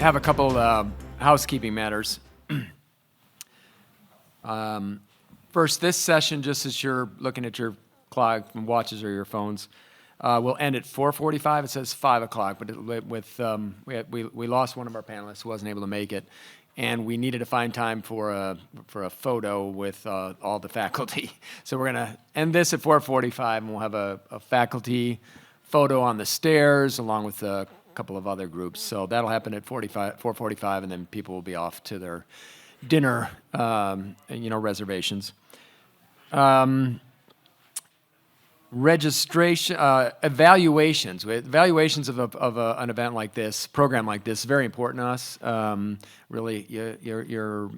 have a couple housekeeping matters. First, this session, just as you're looking at your clock and watches or your phones, will end at 4:45. It says 5 o'clock, but we lost one of our panelists who wasn't able to make it, and we needed to find time for a photo with all the faculty. So we're going to end this at 4:45, and we'll have a faculty photo on the stairs along with a couple of other groups. So that'll happen at 4:45, and then people will be off to their dinner, reservations. Registration, evaluations of an event like this, program like this, very important to us. Really, you're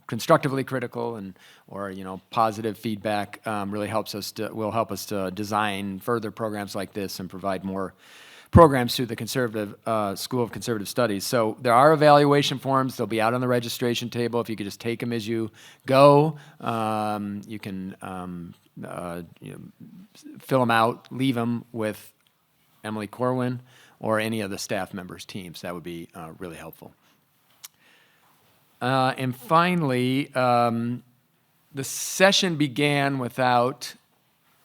constructively critical or positive feedback really will help us to design further programs like this and provide more programs through the Conservative School of Conservative Studies. So there are evaluation forms. They'll be out on the registration table. If you could just take them as you go, you can fill them out, leave them with Emily Corwin or any of the staff members' teams. That would be really helpful. And finally, the session began without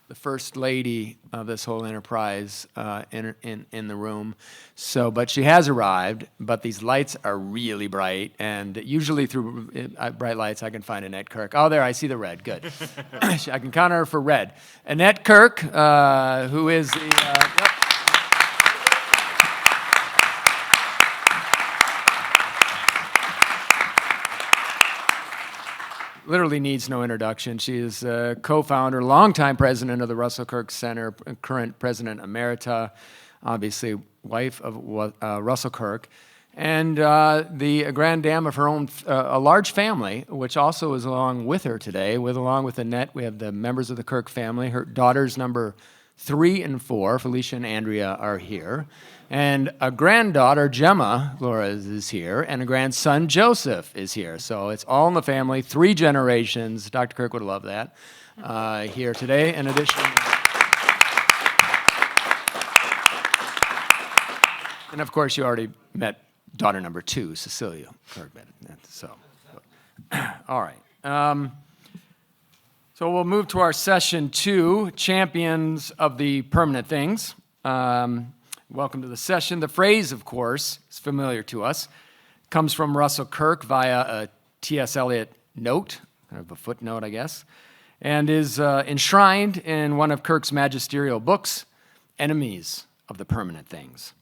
the First Lady of this whole enterprise in the room. But she has arrived, but these lights are really bright, and usually through bright lights I can find Annette Kirk. Oh, there, I see the red, good. I can count her for red. Annette Kirk, who is the... Literally needs no introduction. She is a co-founder, longtime president of the Russell Kirk Center, current president emerita, obviously wife of Russell Kirk, and the grand dame of her own, a large family, which also is along with her today. Along with Annette, we have the members of the Kirk family. Her daughters number 3 and 4, Felicia and Andrea, are here. And a granddaughter, Gemma Flores, is here, and a grandson, Joseph, is here. So it's all in the family, 3 generations. Dr. Kirk would love that, here today. In addition, and of course, you already met daughter number 2, Cecilia Kirk. So, all right. So we'll move to our session 2, Champions of the Permanent Things. Welcome to the session. The phrase, of course, is familiar to us. It comes from Russell Kirk via a T.S. Eliot note, kind of a footnote, I guess, and is enshrined in one of Kirk's magisterial books, Enemies of the Permanent Things.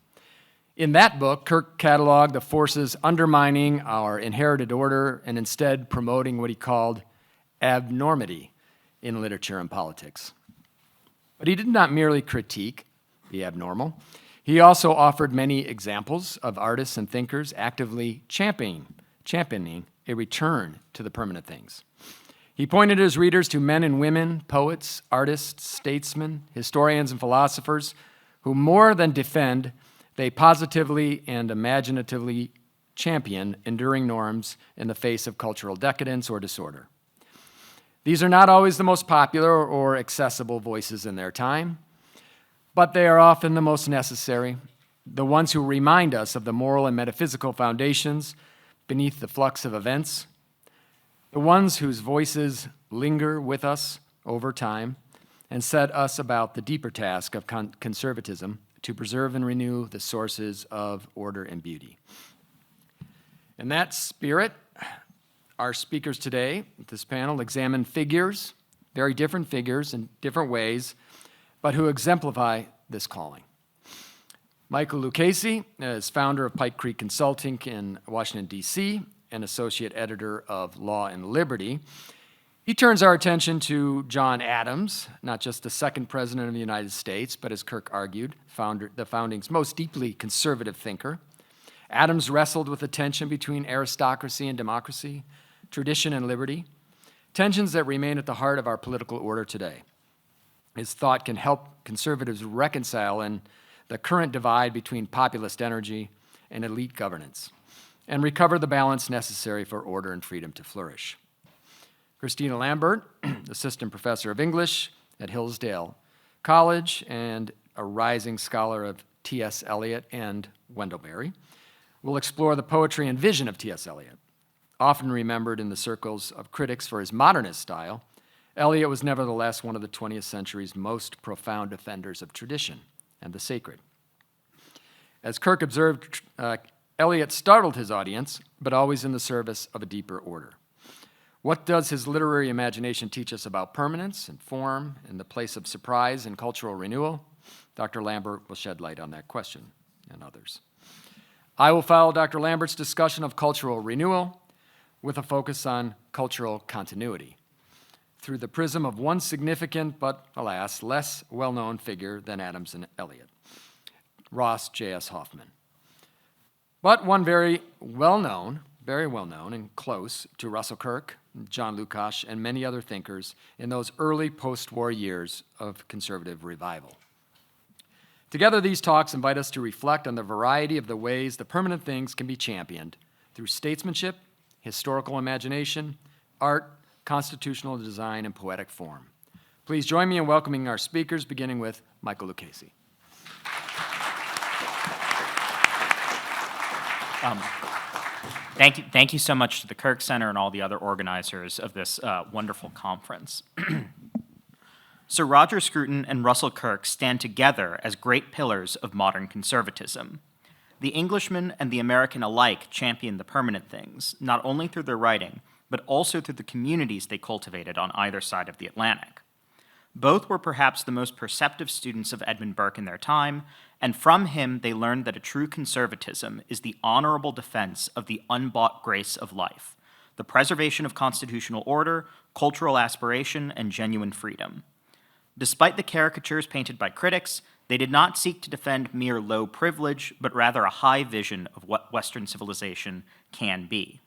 In that book, Kirk cataloged the forces undermining our inherited order and instead promoting what he called abnormity in literature and politics. But he did not merely critique the abnormal. He also offered many examples of artists and thinkers actively championing a return to the permanent things. He pointed his readers to men and women, poets, artists, statesmen, historians, and philosophers who more than defend, they positively and imaginatively champion enduring norms in the face of cultural decadence or disorder. These are not always the most popular or accessible voices in their time, but they are often the most necessary, the ones who remind us of the moral and metaphysical foundations beneath the flux of events, the ones whose voices linger with us over time and set us about the deeper task of conservatism to preserve and renew the sources of order and beauty. In that spirit, our speakers today at this panel examine figures, very different figures in different ways, but who exemplify this calling. Michael Lucchese is founder of Pike Creek Consulting in Washington, D.C., and associate editor of Law and Liberty. He turns our attention to John Adams, not just the second president of the United States, but as Kirk argued, the founding's most deeply conservative thinker. Adams wrestled with the tension between aristocracy and democracy, tradition and liberty, tensions that remain at the heart of our political order today. His thought can help conservatives reconcile in the current divide between populist energy and elite governance and recover the balance necessary for order and freedom to flourish. Christina Lambert, assistant professor of English at Hillsdale College and a rising scholar of T.S. Eliot and Wendell Berry, We'll explore the poetry and vision of T.S. Eliot. Often remembered in the circles of critics for his modernist style, Eliot was nevertheless one of the 20th century's most profound defenders of tradition and the sacred. As Kirk observed, Eliot startled his audience, but always in the service of a deeper order. What does his literary imagination teach us about permanence and form and the place of surprise and cultural renewal? Dr. Lambert will shed light on that question and others. I will follow Dr. Lambert's discussion of cultural renewal with a focus on cultural continuity through the prism of one significant but, alas, less well-known figure than Adams and Eliot, Ross J.S. Hoffman. But one very well-known and close to Russell Kirk, John Lucchese, and many other thinkers in those early post-war years of conservative revival. Together, these talks invite us to reflect on the variety of the ways the permanent things can be championed through statesmanship, historical imagination, art, constitutional design, and poetic form. Please join me in welcoming our speakers, beginning with Michael Lucchese. Thank you so much to the Kirk Center and all the other organizers of this wonderful conference. Sir Roger Scruton and Russell Kirk stand together as great pillars of modern conservatism. The Englishman and the American alike championed the permanent things, not only through their writing, but also through the communities they cultivated on either side of the Atlantic. Both were perhaps the most perceptive students of Edmund Burke in their time, and from him they learned that a true conservatism is the honorable defense of the unbought grace of life, the preservation of constitutional order, cultural aspiration, and genuine freedom. Despite the caricatures painted by critics, they did not seek to defend mere low privilege, but rather a high vision of what Western civilization can be.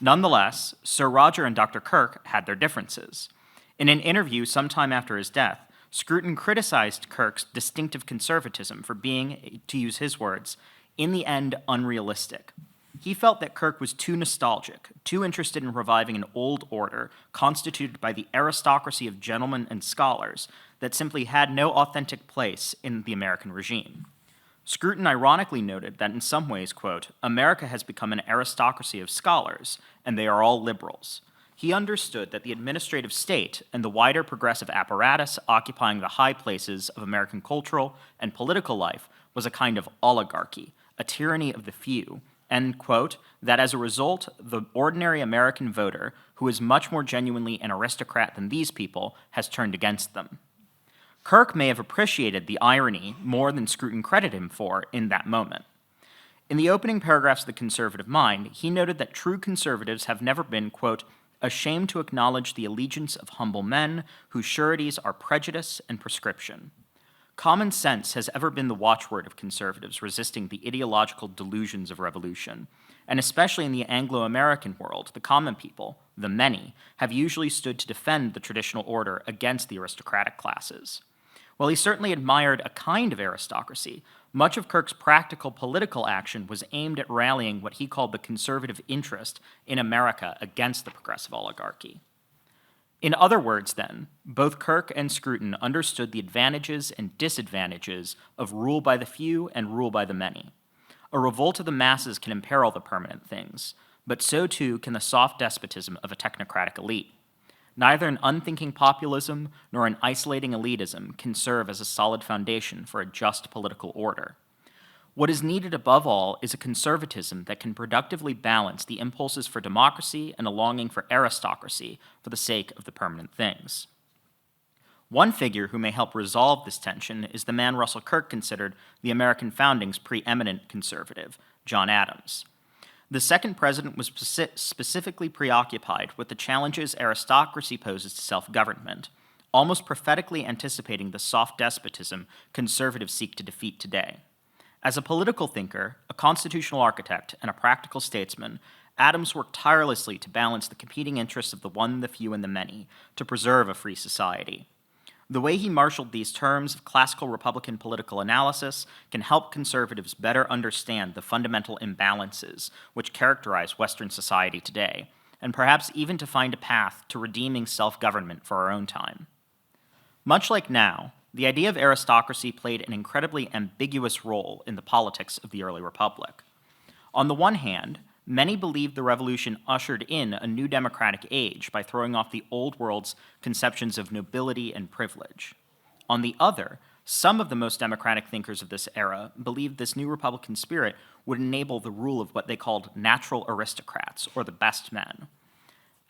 Nonetheless, Sir Roger and Dr. Kirk had their differences. In an interview sometime after his death, Scruton criticized Kirk's distinctive conservatism for being, to use his words, in the end unrealistic. He felt that Kirk was too nostalgic, too interested in reviving an old order constituted by the aristocracy of gentlemen and scholars that simply had no authentic place in the American regime. Scruton ironically noted that in some ways, quote, America has become an aristocracy of scholars, and they are all liberals. He understood that the administrative state and the wider progressive apparatus occupying the high places of American cultural and political life was a kind of oligarchy, a tyranny of the few, and, quote, that as a result, the ordinary American voter, who is much more genuinely an aristocrat than these people, has turned against them. Kirk may have appreciated the irony more than Scruton credited him for in that moment. In the opening paragraphs of The Conservative Mind, he noted that true conservatives have never been, quote, ashamed to acknowledge the allegiance of humble men whose sureties are prejudice and prescription. Common sense has ever been the watchword of conservatives resisting the ideological delusions of revolution, and especially in the Anglo-American world, the common people, the many, have usually stood to defend the traditional order against the aristocratic classes. While he certainly admired a kind of aristocracy, much of Kirk's practical political action was aimed at rallying what he called the conservative interest in America against the progressive oligarchy. In other words, then, both Kirk and Scruton understood the advantages and disadvantages of rule by the few and rule by the many. A revolt of the masses can imperil the permanent things, but so too can the soft despotism of a technocratic elite. Neither an unthinking populism nor an isolating elitism can serve as a solid foundation for a just political order. What is needed above all is a conservatism that can productively balance the impulses for democracy and a longing for aristocracy for the sake of the permanent things. One figure who may help resolve this tension is the man Russell Kirk considered the American founding's preeminent conservative, John Adams. The second president was specifically preoccupied with the challenges aristocracy poses to self-government, almost prophetically anticipating the soft despotism conservatives seek to defeat today. As a political thinker, a constitutional architect, and a practical statesman, Adams worked tirelessly to balance the competing interests of the one, the few, and the many to preserve a free society. The way he marshaled these terms of classical Republican political analysis can help conservatives better understand the fundamental imbalances which characterize Western society today, and perhaps even to find a path to redeeming self-government for our own time. Much like now, the idea of aristocracy played an incredibly ambiguous role in the politics of the early Republic. On the one hand, many believed the revolution ushered in a new democratic age by throwing off the old world's conceptions of nobility and privilege. On the other, some of the most democratic thinkers of this era believed this new Republican spirit would enable the rule of what they called natural aristocrats, or the best men.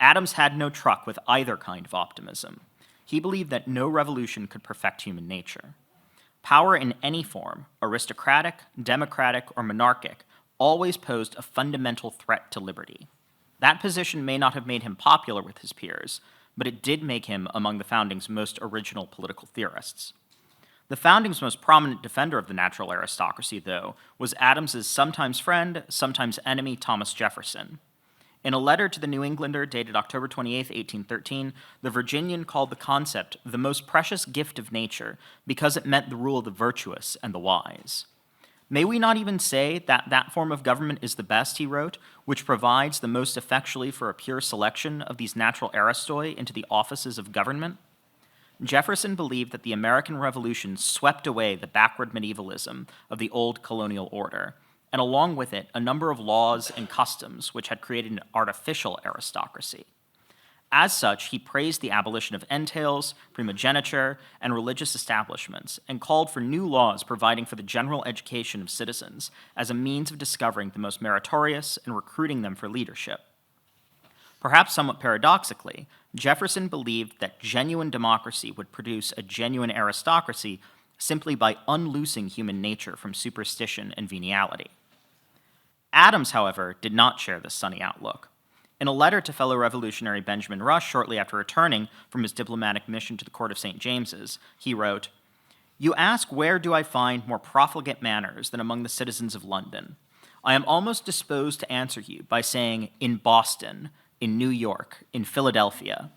Adams had no truck with either kind of optimism. He believed that no revolution could perfect human nature. Power in any form, aristocratic, democratic, or monarchic, always posed a fundamental threat to liberty. That position may not have made him popular with his peers, but it did make him among the founding's most original political theorists. The founding's most prominent defender of the natural aristocracy, though, was Adams's sometimes friend, sometimes enemy, Thomas Jefferson. In a letter to the New Englander dated October 28, 1813, the Virginian called the concept the most precious gift of nature because it meant the rule of the virtuous and the wise. May we not even say that that form of government is the best, he wrote, which provides the most effectually for a pure selection of these natural aristoi into the offices of government? Jefferson believed that the American Revolution swept away the backward medievalism of the old colonial order, and along with it, a number of laws and customs which had created an artificial aristocracy. As such, he praised the abolition of entails, primogeniture, and religious establishments, and called for new laws providing for the general education of citizens as a means of discovering the most meritorious and recruiting them for leadership. Perhaps somewhat paradoxically, Jefferson believed that genuine democracy would produce a genuine aristocracy simply by unloosing human nature from superstition and venality. Adams, however, did not share this sunny outlook. In a letter to fellow revolutionary Benjamin Rush shortly after returning from his diplomatic mission to the court of St. James's, he wrote, "You ask where do I find more profligate manners than among the citizens of London? I am almost disposed to answer you by saying in Boston, in New York, in Philadelphia.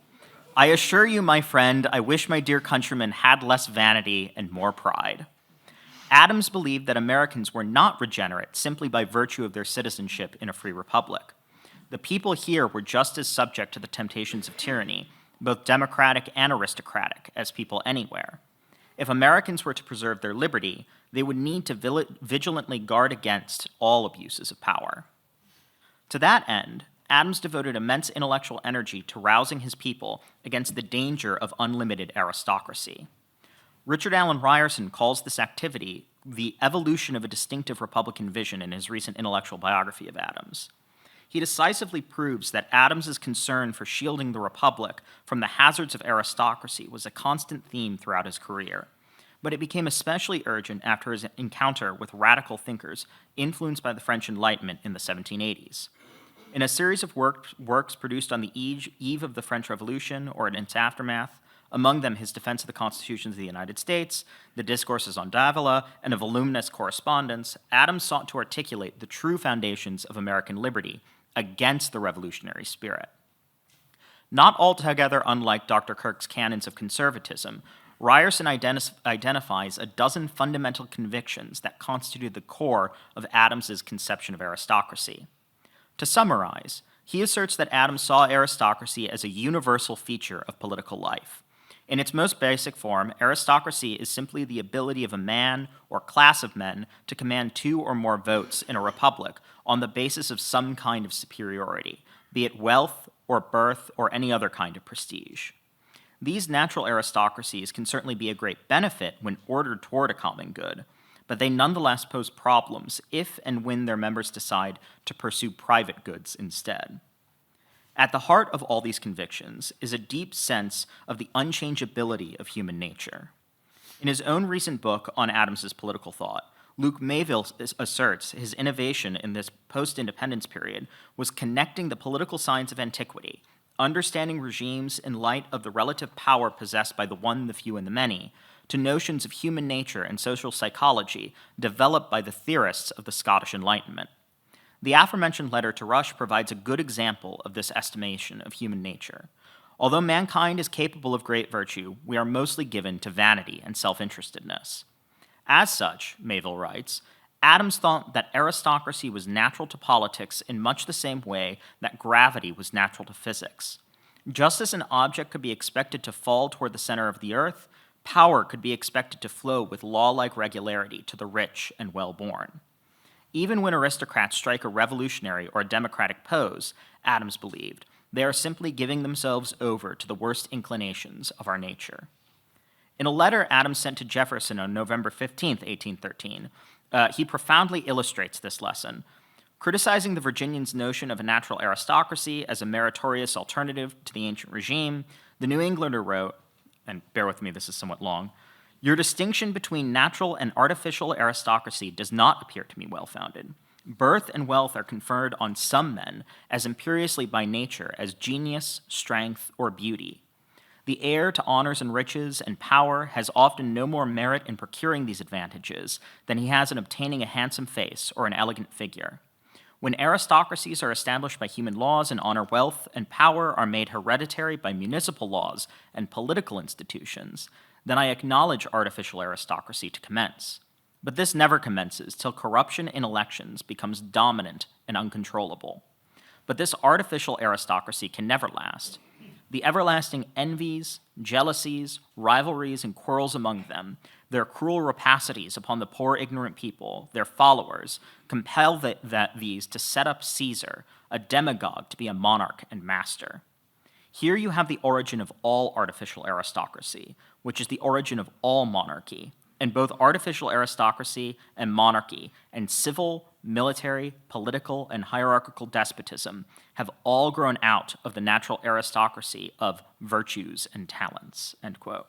I assure you, my friend, I wish my dear countrymen had less vanity and more pride." Adams believed that Americans were not regenerate simply by virtue of their citizenship in a free republic. The people here were just as subject to the temptations of tyranny, both democratic and aristocratic, as people anywhere. If Americans were to preserve their liberty, they would need to vigilantly guard against all abuses of power. To that end, Adams devoted immense intellectual energy to rousing his people against the danger of unlimited aristocracy. Richard Allen Ryerson calls this activity the evolution of a distinctive Republican vision in his recent intellectual biography of Adams. He decisively proves that Adams's concern for shielding the Republic from the hazards of aristocracy was a constant theme throughout his career, but it became especially urgent after his encounter with radical thinkers influenced by the French Enlightenment in the 1780s. In a series of works produced on the eve of the French Revolution or in its aftermath, among them his Defense of the Constitutions of the United States, the Discourses on Davila, and a voluminous correspondence, Adams sought to articulate the true foundations of American liberty against the revolutionary spirit. Not altogether unlike Dr. Kirk's canons of conservatism, Ryerson identifies a dozen fundamental convictions that constituted the core of Adams's conception of aristocracy. To summarize, he asserts that Adams saw aristocracy as a universal feature of political life. In its most basic form, aristocracy is simply the ability of a man or class of men to command two or more votes in a republic on the basis of some kind of superiority, be it wealth or birth or any other kind of prestige. These natural aristocracies can certainly be a great benefit when ordered toward a common good, but they nonetheless pose problems if and when their members decide to pursue private goods instead. At the heart of all these convictions is a deep sense of the unchangeability of human nature. In his own recent book on Adams's political thought, Luke Mayville asserts his innovation in this post-independence period was connecting the political science of antiquity, understanding regimes in light of the relative power possessed by the one, the few, and the many, to notions of human nature and social psychology developed by the theorists of the Scottish Enlightenment. The aforementioned letter to Rush provides a good example of this estimation of human nature. Although mankind is capable of great virtue, we are mostly given to vanity and self-interestedness. As such, Mayville writes, Adams thought that aristocracy was natural to politics in much the same way that gravity was natural to physics. Just as an object could be expected to fall toward the center of the earth, power could be expected to flow with law-like regularity to the rich and well-born. Even when aristocrats strike a revolutionary or a democratic pose, Adams believed, they are simply giving themselves over to the worst inclinations of our nature. In a letter Adams sent to Jefferson on November 15, 1813, he profoundly illustrates this lesson. Criticizing the Virginians' notion of a natural aristocracy as a meritorious alternative to the ancient regime, the New Englander wrote, and bear with me, this is somewhat long, "Your distinction between natural and artificial aristocracy does not appear to me well-founded. Birth and wealth are conferred on some men as imperiously by nature as genius, strength, or beauty. The heir to honors and riches and power has often no more merit in procuring these advantages than he has in obtaining a handsome face or an elegant figure. When aristocracies are established by human laws and honor, wealth, and power are made hereditary by municipal laws and political institutions, then I acknowledge artificial aristocracy to commence. But this never commences till corruption in elections becomes dominant and uncontrollable. But this artificial aristocracy can never last. The everlasting envies, jealousies, rivalries, and quarrels among them, their cruel rapacities upon the poor ignorant people, their followers, compel these to set up Caesar, a demagogue, to be a monarch and master. Here you have the origin of all artificial aristocracy, which is the origin of all monarchy, and both artificial aristocracy and monarchy and civil, military, political, and hierarchical despotism have all grown out of the natural aristocracy of virtues and talents," end quote.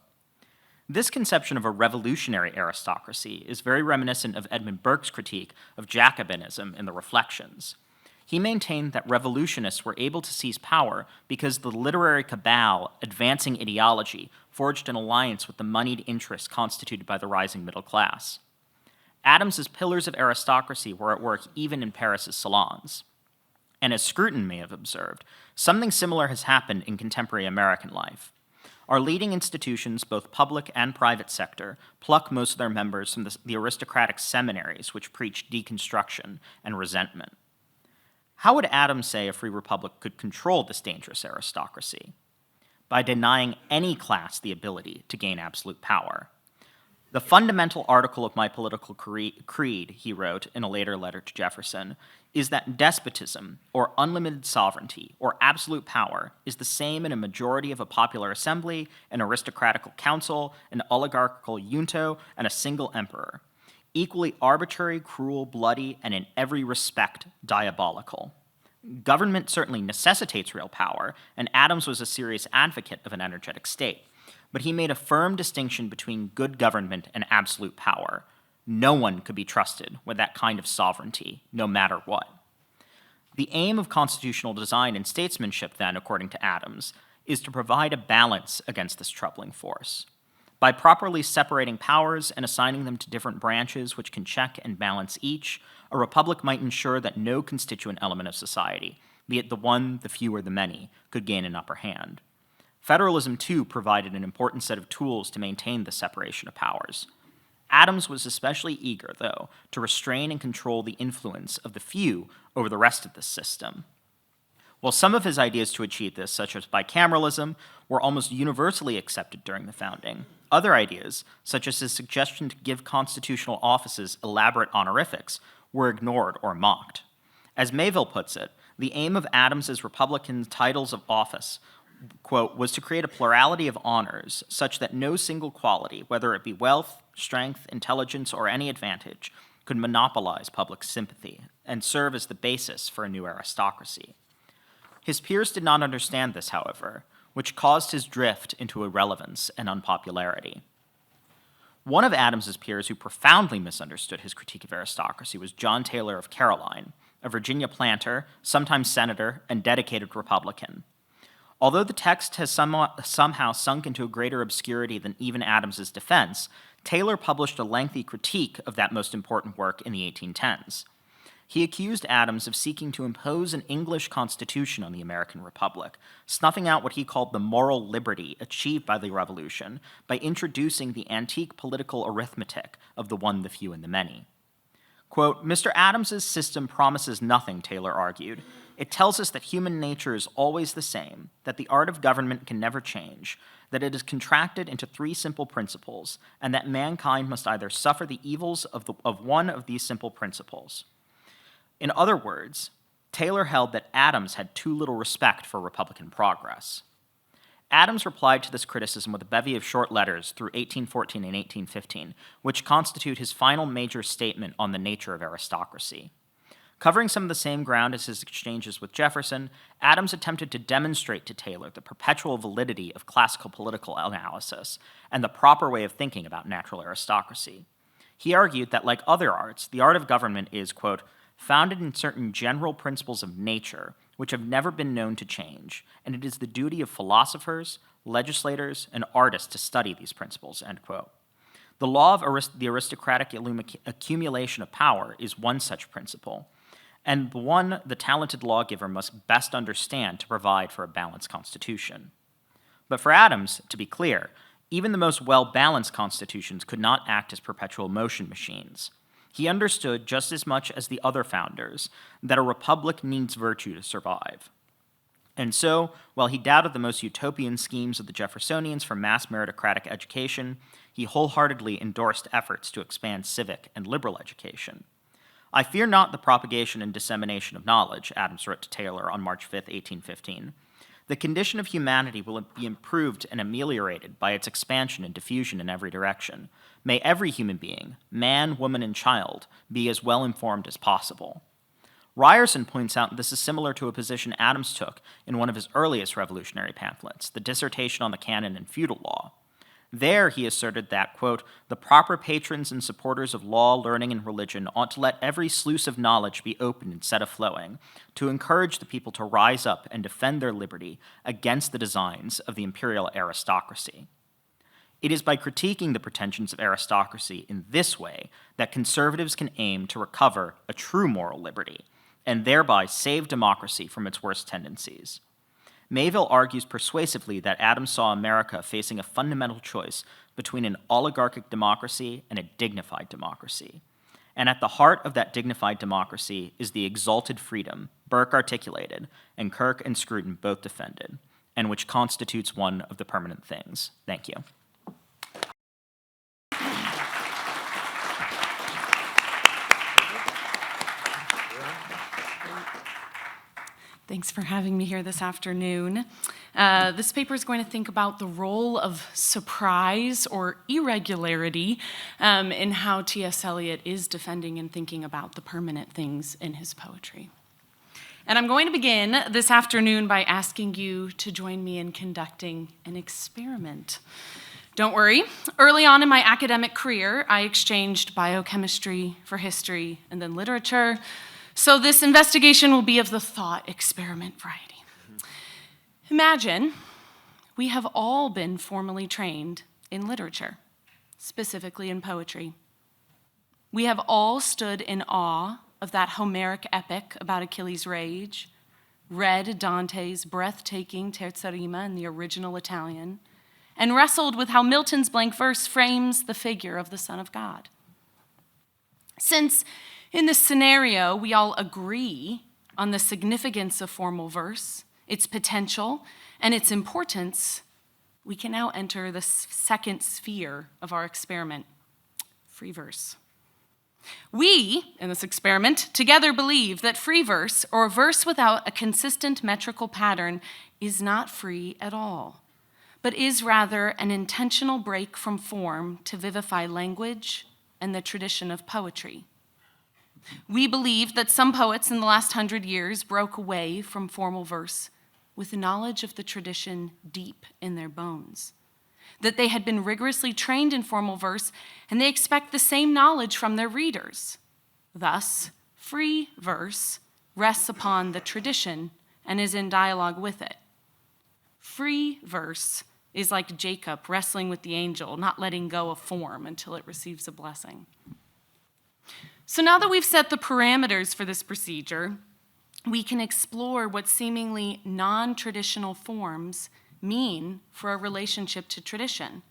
This conception of a revolutionary aristocracy is very reminiscent of Edmund Burke's critique of Jacobinism in the Reflections. He maintained that revolutionists were able to seize power because the literary cabal advancing ideology forged an alliance with the moneyed interests constituted by the rising middle class. Adams's pillars of aristocracy were at work even in Paris's salons. And as Scruton may have observed, something similar has happened in contemporary American life. Our leading institutions, both public and private sector, pluck most of their members from the aristocratic seminaries which preach deconstruction and resentment. How would Adams say a free republic could control this dangerous aristocracy? By denying any class the ability to gain absolute power. The fundamental article of my political creed, he wrote in a later letter to Jefferson, is that despotism, or unlimited sovereignty, or absolute power, is the same in a majority of a popular assembly, an aristocratical council, an oligarchical junto, and a single emperor. Equally arbitrary, cruel, bloody, and in every respect diabolical. Government certainly necessitates real power, and Adams was a serious advocate of an energetic state. But he made a firm distinction between good government and absolute power. No one could be trusted with that kind of sovereignty, no matter what. The aim of constitutional design and statesmanship, then, according to Adams, is to provide a balance against this troubling force. By properly separating powers and assigning them to different branches which can check and balance each, a republic might ensure that no constituent element of society, be it the one, the few, or the many, could gain an upper hand. Federalism, too, provided an important set of tools to maintain the separation of powers. Adams was especially eager, though, to restrain and control the influence of the few over the rest of the system. While some of his ideas to achieve this, such as bicameralism, were almost universally accepted during the founding, other ideas, such as his suggestion to give constitutional offices elaborate honorifics, were ignored or mocked. As Mayville puts it, the aim of Adams's Republican titles of office, quote, was to create a plurality of honors such that no single quality, whether it be wealth, strength, intelligence, or any advantage, could monopolize public sympathy and serve as the basis for a new aristocracy. His peers did not understand this, however, which caused his drift into irrelevance and unpopularity. One of Adams's peers who profoundly misunderstood his critique of aristocracy was John Taylor of Caroline, a Virginia planter, sometimes senator, and dedicated Republican. Although the text has somehow sunk into a greater obscurity than even Adams's defense, Taylor published a lengthy critique of that most important work in the 1810s. He accused Adams of seeking to impose an English constitution on the American Republic, snuffing out what he called the moral liberty achieved by the Revolution by introducing the antique political arithmetic of the one, the few, and the many. Quote, Mr. Adams's system promises nothing, Taylor argued. It tells us that human nature is always the same, that the art of government can never change, that it is contracted into three simple principles, and that mankind must either suffer the evils of one of these simple principles. In other words, Taylor held that Adams had too little respect for Republican progress. Adams replied to this criticism with a bevy of short letters through 1814 and 1815, which constitute his final major statement on the nature of aristocracy. Covering some of the same ground as his exchanges with Jefferson, Adams attempted to demonstrate to Taylor the perpetual validity of classical political analysis and the proper way of thinking about natural aristocracy. He argued that, like other arts, the art of government is, quote, founded in certain general principles of nature which have never been known to change, and it is the duty of philosophers, legislators, and artists to study these principles, end quote. The law of the aristocratic accumulation of power is one such principle, and the one the talented lawgiver must best understand to provide for a balanced constitution. But for Adams, to be clear, even the most well-balanced constitutions could not act as perpetual motion machines. He understood, just as much as the other founders, that a republic needs virtue to survive. And so, while he doubted the most utopian schemes of the Jeffersonians for mass meritocratic education, he wholeheartedly endorsed efforts to expand civic and liberal education. I fear not the propagation and dissemination of knowledge, Adams wrote to Taylor on March 5, 1815. The condition of humanity will be improved and ameliorated by its expansion and diffusion in every direction. May every human being, man, woman, and child, be as well informed as possible. Ryerson points out this is similar to a position Adams took in one of his earliest revolutionary pamphlets, the Dissertation on the Canon and Feudal Law. There he asserted that, quote, the proper patrons and supporters of law, learning, and religion ought to let every sluice of knowledge be opened and set a-flowing, to encourage the people to rise up and defend their liberty against the designs of the imperial aristocracy. It is by critiquing the pretensions of aristocracy in this way that conservatives can aim to recover a true moral liberty, and thereby save democracy from its worst tendencies. Mayville argues persuasively that Adams saw America facing a fundamental choice between an oligarchic democracy and a dignified democracy. And at the heart of that dignified democracy is the exalted freedom Burke articulated and Kirk and Scruton both defended, and which constitutes one of the permanent things. Thank you. Thanks for having me here this afternoon. This paper is going to think about the role of surprise or irregularity in how T.S. Eliot is defending and thinking about the permanent things in his poetry. And I'm going to begin this afternoon by asking you to join me in conducting an experiment. Don't worry, early on in my academic career, I exchanged biochemistry for history and then literature. So this investigation will be of the thought experiment variety. Imagine we have all been formally trained in literature, specifically in poetry. We have all stood in awe of that Homeric epic about Achilles' rage, read Dante's breathtaking Terza Rima in the original Italian, and wrestled with how Milton's blank verse frames the figure of the Son of God. Since in this scenario, we all agree on the significance of formal verse, its potential, and its importance, we can now enter the second sphere of our experiment, free verse. We, in this experiment, together believe that free verse, or verse without a consistent metrical pattern, is not free at all, but is rather an intentional break from form to vivify language and the tradition of poetry. We believe that some poets in the last 100 years broke away from formal verse with knowledge of the tradition deep in their bones, that they had been rigorously trained in formal verse, and they expect the same knowledge from their readers. Thus, free verse rests upon the tradition and is in dialogue with it. Free verse is like Jacob wrestling with the angel, not letting go of form until it receives a blessing. So now that we've set the parameters for this procedure, we can explore what seemingly non-traditional forms mean for our relationship to tradition,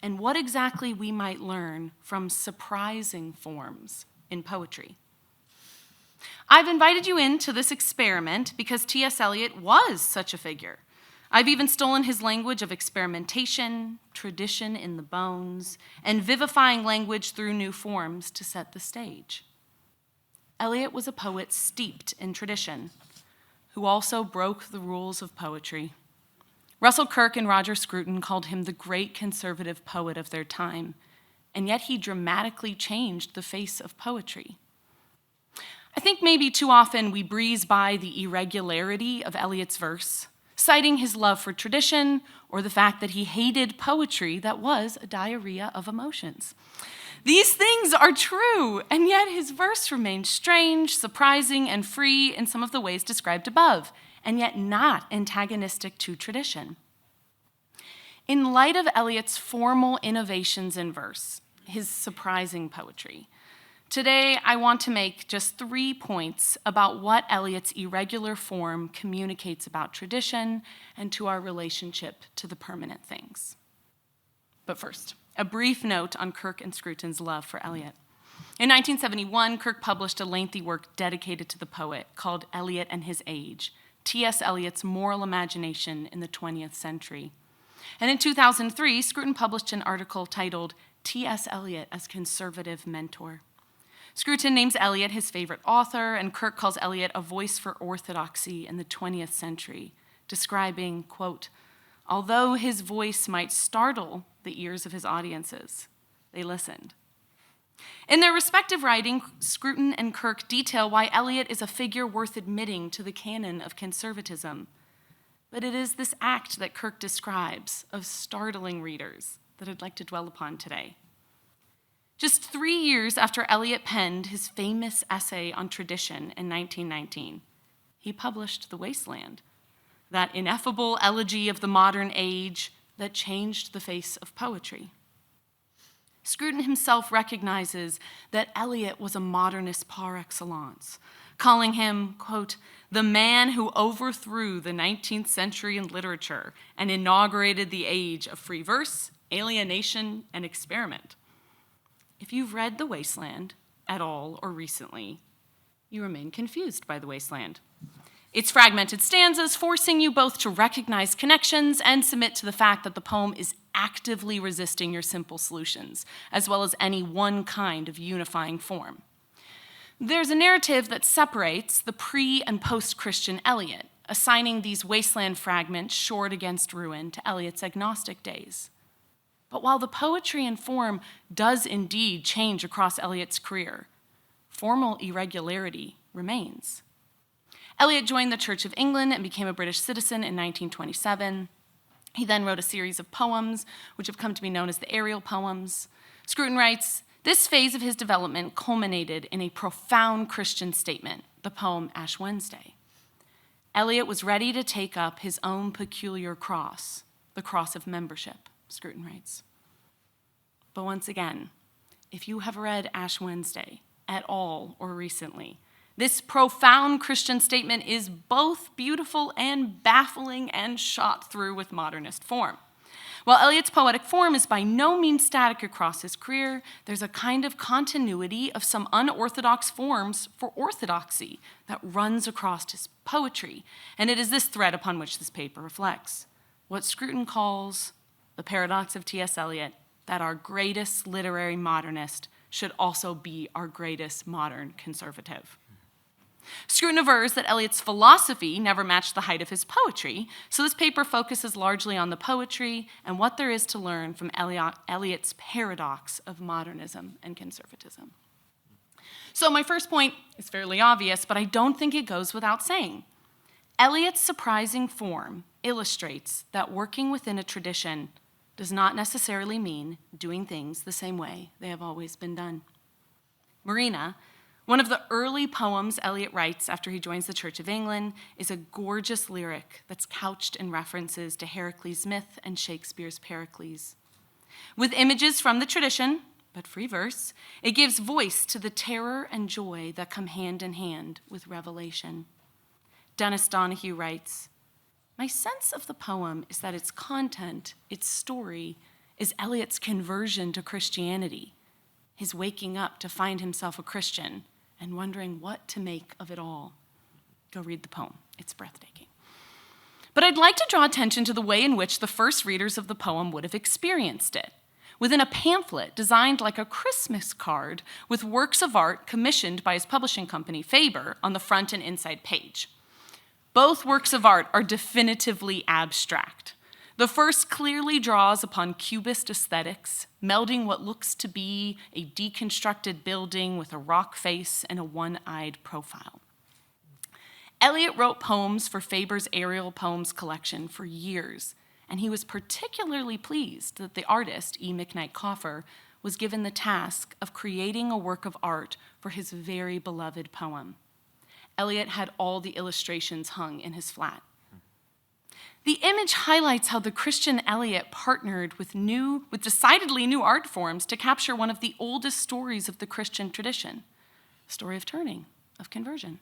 and what exactly we might learn from surprising forms in poetry. I've invited you into this experiment because T.S. Eliot was such a figure. I've even stolen his language of experimentation, tradition in the bones, and vivifying language through new forms to set the stage. Eliot was a poet steeped in tradition, who also broke the rules of poetry. Russell Kirk and Roger Scruton called him the great conservative poet of their time, and yet he dramatically changed the face of poetry. I think maybe too often we breeze by the irregularity of Eliot's verse, citing his love for tradition or the fact that he hated poetry that was a diarrhea of emotions. These things are true, and yet his verse remains strange, surprising, and free in some of the ways described above, and yet not antagonistic to tradition. In light of Eliot's formal innovations in verse, his surprising poetry, today I want to make just 3 points about what Eliot's irregular form communicates about tradition and to our relationship to the permanent things. But first, a brief note on Kirk and Scruton's love for Eliot. In 1971, Kirk published a lengthy work dedicated to the poet called Eliot and His Age, T.S. Eliot's moral imagination in the 20th century. And in 2003, Scruton published an article titled T.S. Eliot as Conservative Mentor. Scruton names Eliot his favorite author, and Kirk calls Eliot a voice for orthodoxy in the 20th century, describing, quote, although his voice might startle the ears of his audiences, they listened. In their respective writing, Scruton and Kirk detail why Eliot is a figure worth admitting to the canon of conservatism. But it is this act that Kirk describes of startling readers that I'd like to dwell upon today. Just 3 years after Eliot penned his famous essay on tradition in 1919, he published The Wasteland, that ineffable elegy of the modern age that changed the face of poetry. Scruton himself recognizes that Eliot was a modernist par excellence, calling him, quote, the man who overthrew the 19th century in literature and inaugurated the age of free verse, alienation, and experiment. If you've read The Wasteland at all or recently, you remain confused by The Wasteland. Its fragmented stanzas forcing you both to recognize connections and submit to the fact that the poem is actively resisting your simple solutions, as well as any one kind of unifying form. There's a narrative that separates the pre- and post-Christian Eliot, assigning these wasteland fragments shored against ruin to Eliot's agnostic days. But while the poetry and form does indeed change across Eliot's career, formal irregularity remains. Eliot joined the Church of England and became a British citizen in 1927. He then wrote a series of poems, which have come to be known as the Ariel poems. Scruton writes, this phase of his development culminated in a profound Christian statement, the poem Ash Wednesday. Eliot was ready to take up his own peculiar cross, the cross of membership, Scruton writes. But once again, if you have read Ash Wednesday at all or recently, this profound Christian statement is both beautiful and baffling and shot through with modernist form. While Eliot's poetic form is by no means static across his career, there's a kind of continuity of some unorthodox forms for orthodoxy that runs across his poetry, and it is this thread upon which this paper reflects. What Scruton calls the paradox of T.S. Eliot, that our greatest literary modernist should also be our greatest modern conservative. Scruton avers that Eliot's philosophy never matched the height of his poetry, so this paper focuses largely on the poetry and what there is to learn from Eliot's paradox of modernism and conservatism. So my first point is fairly obvious, but I don't think it goes without saying. Eliot's surprising form illustrates that working within a tradition does not necessarily mean doing things the same way they have always been done. Marina, one of the early poems Eliot writes after he joins the Church of England, is a gorgeous lyric that's couched in references to Heracles' myth and Shakespeare's Pericles. With images from the tradition, but free verse, it gives voice to the terror and joy that come hand in hand with revelation. Dennis Donahue writes, my sense of the poem is that its content, its story, is Eliot's conversion to Christianity, his waking up to find himself a Christian and wondering what to make of it all. Go read the poem. It's breathtaking. But I'd like to draw attention to the way in which the first readers of the poem would have experienced it. within a pamphlet designed like a Christmas card with works of art commissioned by his publishing company, Faber, on the front and inside page. Both works of art are definitively abstract. The first clearly draws upon Cubist aesthetics, melding what looks to be a deconstructed building with a rock face and a one-eyed profile. Eliot wrote poems for Faber's aerial poems collection for years, and he was particularly pleased that the artist, E. McKnight Coffer, was given the task of creating a work of art for his very beloved poem. Eliot had all the illustrations hung in his flat. The image highlights how the Christian Eliot partnered with decidedly new art forms to capture one of the oldest stories of the Christian tradition, the story of turning, of conversion.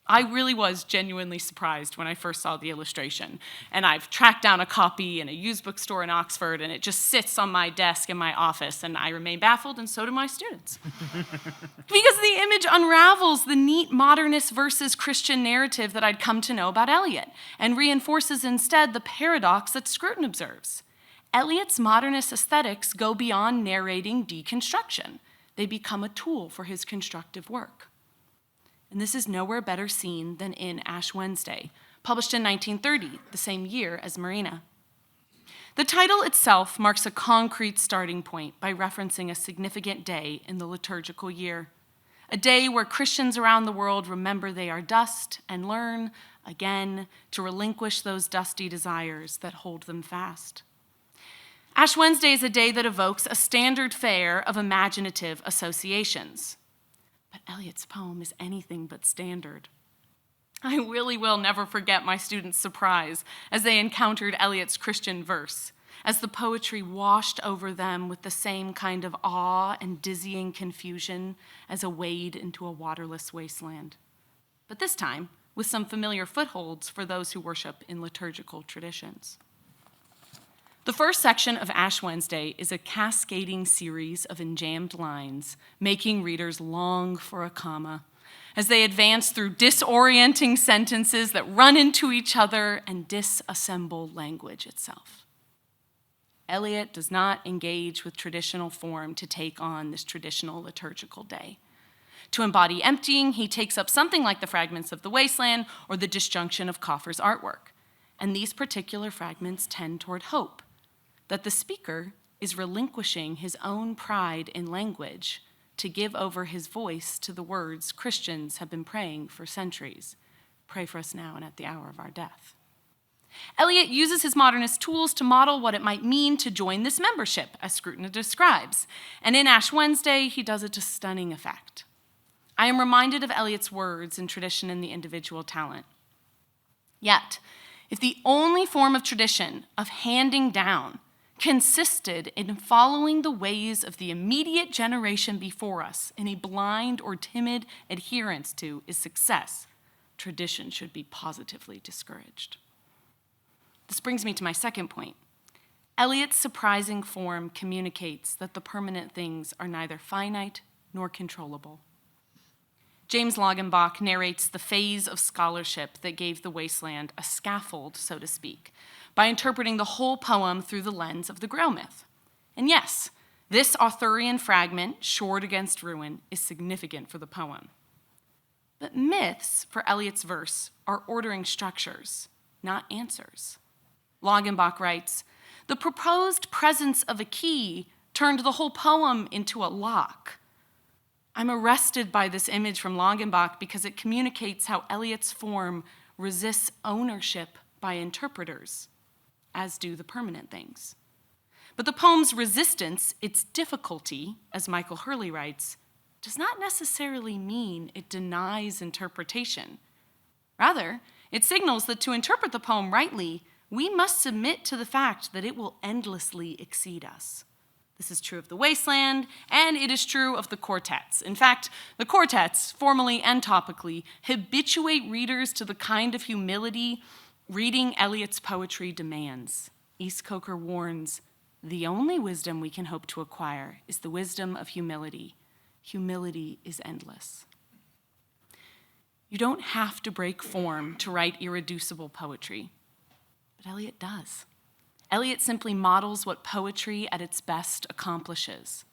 I really was genuinely surprised when I first saw the illustration, and I've tracked down a copy in a used bookstore in Oxford, and it just sits on my desk in my office, and I remain baffled, and so do my students. Because the image unravels the neat modernist versus Christian narrative that I'd come to know about Eliot, and reinforces instead the paradox that Scruton observes. Eliot's modernist aesthetics go beyond narrating deconstruction. They become a tool for his constructive work. And this is nowhere better seen than in Ash Wednesday, published in 1930, the same year as Marina. The title itself marks a concrete starting point by referencing a significant day in the liturgical year, a day where Christians around the world remember they are dust and learn, again, to relinquish those dusty desires that hold them fast. Ash Wednesday is a day that evokes a standard fare of imaginative associations. But Eliot's poem is anything but standard. I really will never forget my students' surprise as they encountered Eliot's Christian verse, as the poetry washed over them with the same kind of awe and dizzying confusion as a wade into a waterless wasteland. But this time, with some familiar footholds for those who worship in liturgical traditions. The first section of Ash Wednesday is a cascading series of enjambed lines, making readers long for a comma, as they advance through disorienting sentences that run into each other and disassemble language itself. Eliot does not engage with traditional form to take on this traditional liturgical day. To embody emptying, he takes up something like the fragments of the wasteland or the disjunction of Coffer's artwork, and these particular fragments tend toward hope, that the speaker is relinquishing his own pride in language to give over his voice to the words Christians have been praying for centuries. Pray for us now and at the hour of our death. Eliot uses his modernist tools to model what it might mean to join this membership, as Scruton describes, and in Ash Wednesday, he does it to stunning effect. I am reminded of Eliot's words in Tradition and the Individual Talent. Yet, if the only form of tradition, of handing down, consisted in following the ways of the immediate generation before us in a blind or timid adherence to is success, tradition should be positively discouraged. This brings me to my second point. Eliot's surprising form communicates that the permanent things are neither finite nor controllable. James Loggenbach narrates the phase of scholarship that gave the wasteland a scaffold, so to speak, by interpreting the whole poem through the lens of the Grail myth. And yes, this Arthurian fragment, shored against ruin, is significant for the poem. But myths, for Eliot's verse, are ordering structures, not answers. Loggenbach writes, "The proposed presence of a key turned the whole poem into a lock." I'm arrested by this image from Loggenbach because it communicates how Eliot's form resists ownership by interpreters, as do the permanent things. But the poem's resistance, its difficulty, as Michael Hurley writes, does not necessarily mean it denies interpretation. Rather, it signals that to interpret the poem rightly, we must submit to the fact that it will endlessly exceed us. This is true of the wasteland, and it is true of the quartets. In fact, the quartets, formally and topically, habituate readers to the kind of humility reading Eliot's poetry demands. East Coker warns, "The only wisdom we can hope to acquire is the wisdom of humility. Humility is endless." You don't have to break form to write irreducible poetry, but Eliot does. Eliot simply models what poetry at its best accomplishes.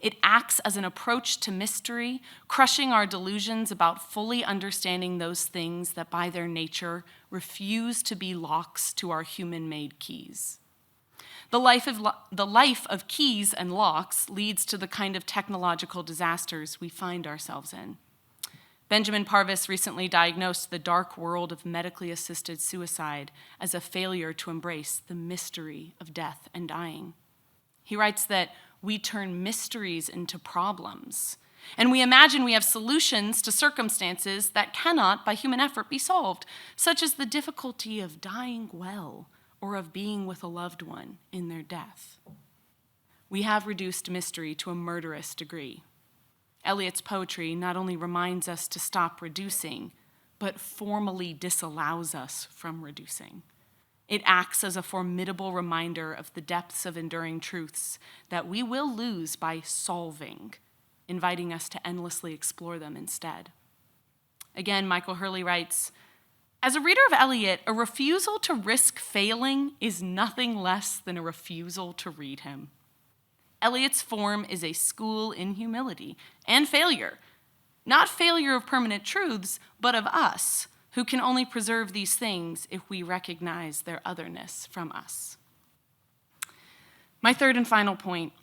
It acts as an approach to mystery, crushing our delusions about fully understanding those things that by their nature refuse to be locks to our human-made keys. The life of keys and locks leads to the kind of technological disasters we find ourselves in. Benjamin Parvis recently diagnosed the dark world of medically assisted suicide as a failure to embrace the mystery of death and dying. He writes that we turn mysteries into problems, and we imagine we have solutions to circumstances that cannot, by human effort, be solved, such as the difficulty of dying well or of being with a loved one in their death. We have reduced mystery to a murderous degree. Eliot's poetry not only reminds us to stop reducing, but formally disallows us from reducing. It acts as a formidable reminder of the depths of enduring truths that we will lose by solving, inviting us to endlessly explore them instead. Again, Michael Hurley writes, as a reader of Eliot, a refusal to risk failing is nothing less than a refusal to read him. Eliot's form is a school in humility and failure, not failure of permanent truths, but of us, who can only preserve these things if we recognize their otherness from us. My third and final point,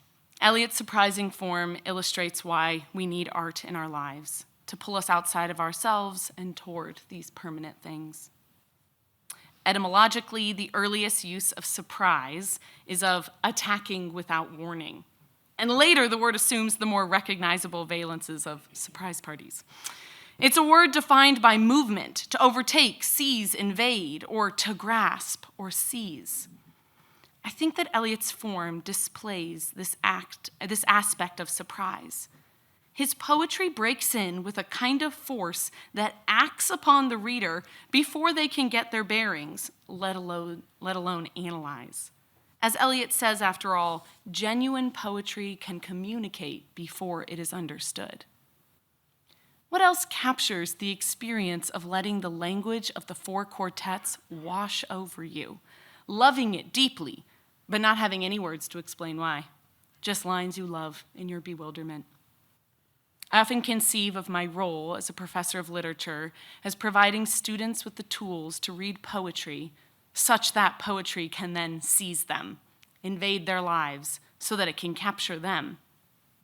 Eliot's surprising form illustrates why we need art in our lives, to pull us outside of ourselves and toward these permanent things. Etymologically, the earliest use of surprise is of attacking without warning. And later, the word assumes the more recognizable valences of surprise parties. It's a word defined by movement, to overtake, seize, invade, or to grasp or seize. I think that Eliot's form displays this aspect of surprise. His poetry breaks in with a kind of force that acts upon the reader before they can get their bearings, let alone analyze. As Eliot says, after all, genuine poetry can communicate before it is understood. What else captures the experience of letting the language of the four quartets wash over you, loving it deeply, but not having any words to explain why, just lines you love in your bewilderment? I often conceive of my role as a professor of literature as providing students with the tools to read poetry such that poetry can then seize them, invade their lives, so that it can capture them.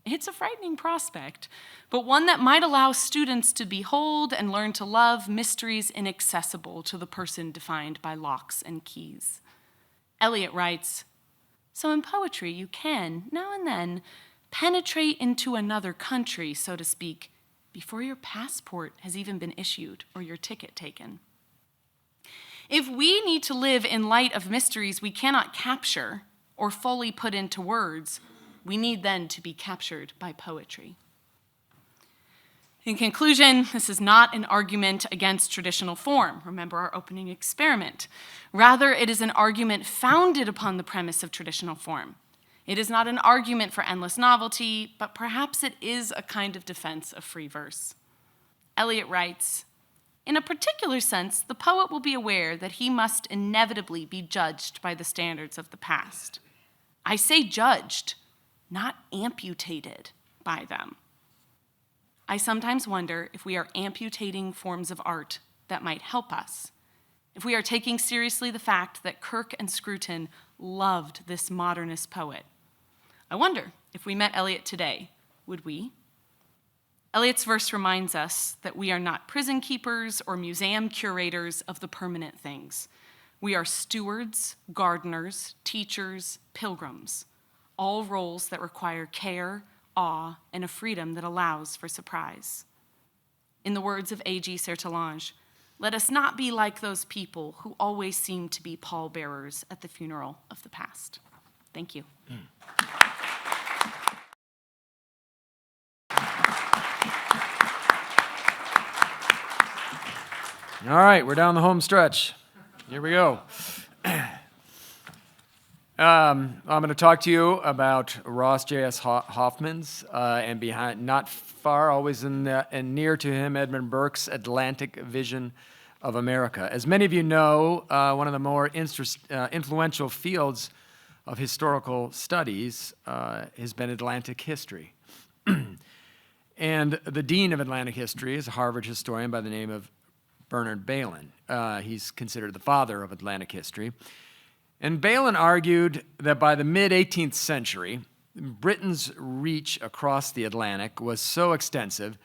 It's a frightening prospect, but one that might allow students to behold and learn to love mysteries inaccessible to the person defined by locks and keys. Eliot writes, so in poetry you can, now and then, penetrate into another country, so to speak, before your passport has even been issued or your ticket taken. If we need to live in light of mysteries we cannot capture or fully put into words, we need then to be captured by poetry. In conclusion, this is not an argument against traditional form. Remember our opening experiment. Rather, it is an argument founded upon the premise of traditional form. It is not an argument for endless novelty, but perhaps it is a kind of defense of free verse. Eliot writes, in a particular sense, the poet will be aware that he must inevitably be judged by the standards of the past. I say judged, not amputated by them. I sometimes wonder if we are amputating forms of art that might help us, if we are taking seriously the fact that Kirk and Scruton loved this modernist poet. I wonder if we met Eliot today, would we? Eliot's verse reminds us that we are not prison keepers or museum curators of the permanent things. We are stewards, gardeners, teachers, pilgrims, all roles that require care, awe, and a freedom that allows for surprise. In the words of A.G. Sertalange, let us not be like those people who always seem to be pallbearers at the funeral of the past. Thank you. All right, we're down the home stretch. Here we go. I'm going to talk to you about Ross J.S. Hoffman's and behind, not far, always in near to him, Edmund Burke's Atlantic vision of America. As many of you know, one of the more influential fields of historical studies has been Atlantic history. And the dean of Atlantic history is a Harvard historian by the name of Bernard Bailyn. He's considered the father of Atlantic history. And Bailyn argued that by the mid-18th century, Britain's reach across the Atlantic was so extensive